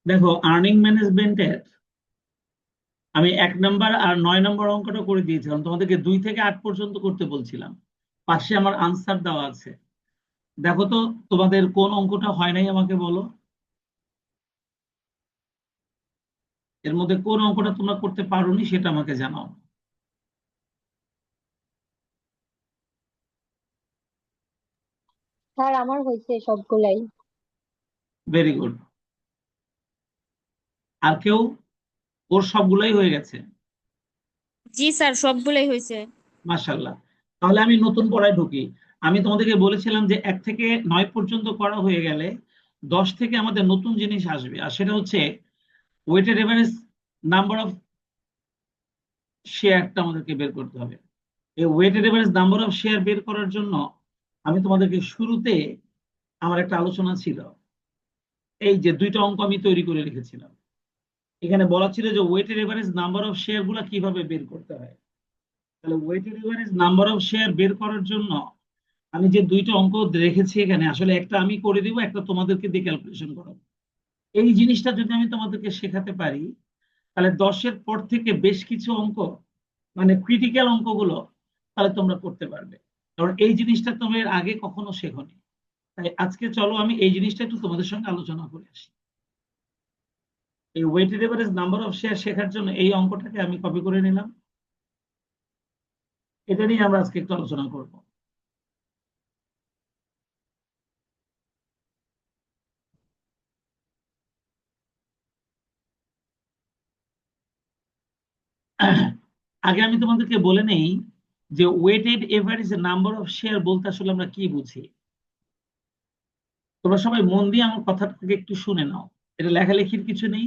দেখো, আর্নিং ম্যানেজমেন্টের আমি 1 নম্বর আর 9 নম্বর অঙ্কটা করে দিয়েছিলাম, তোমাদেরকে 2 থেকে 8 পর্যন্ত করতে বলছিলাম। পাশে আমার আনসার দেওয়া আছে। দেখো তো, তোমাদের কোন অঙ্কটা হয় নাই আমাকে বলো। এর মধ্যে কোন অঙ্কটা তোমরা করতে পারোনি সেটা আমাকে জানাও। স্যার আমার হয়েছে সবগুলাই। Very good. আর কেউ? ওর সবগুলাই হয়ে গেছে? জি স্যার, সবগুলোই হয়েছে। মাশাল্লাহ। তাহলে আমি নতুন পড়ায় ঢুকি। আমি তোমাদেরকে বলেছিলাম যে 1 থেকে 9 পর্যন্ত করা হয়ে গেলে 10 থেকে আমাদের নতুন জিনিস আসবে, আর সেটা হচ্ছে ওয়েটেড এভারেজ নাম্বার অফ শেয়ারটা আমাদেরকে বের করতে হবে। এই weighted average number of share বের করার জন্য আমি তোমাদেরকে শুরুতে আমার একটা আলোচনা ছিল। এই যে 2টা অঙ্ক আমি তৈরি করে রেখেছিলাম। এখানে বলা ছিল যে weighted average number of share গুলা কিভাবে বের করতে হয়। তাহলে weighted average number of share বের করার জন্য আমি যে 2টা অঙ্ক রেখেছি এখানে, আসলে একটা আমি করে দিব, একটা তোমাদেরকে দিয়ে ক্যালকুলেশন করাবো। এই জিনিসটা যদি আমি তোমাদেরকে শেখাতে পারি, তাহলে 10-এর পর থেকে বেশ কিছু অঙ্ক, মানে ক্রিটিক্যাল অঙ্কগুলো, তাহলে তোমরা করতে পারবে। কারণ এই জিনিসটা তোমরা এর আগে কখনো শেখোনি। তাই আজকে চলো আমি এই জিনিসটা একটু তোমাদের সঙ্গে আলোচনা করে আসি। এই weighted average number of share শেখার জন্য এই অঙ্কটাকে আমি কপি করে নিলাম। এটা নিয়ে আমরা আজকে একটু আলোচনা করব। আগে আমি তোমাদেরকে বলে নেই যে weighted average number of share বলতে আসলে আমরা কি বুঝি। তোমরা সবাই মন দিয়ে আমার কথাটাকে একটু শুনে নাও। এটা লেখালেখির কিছু নেই।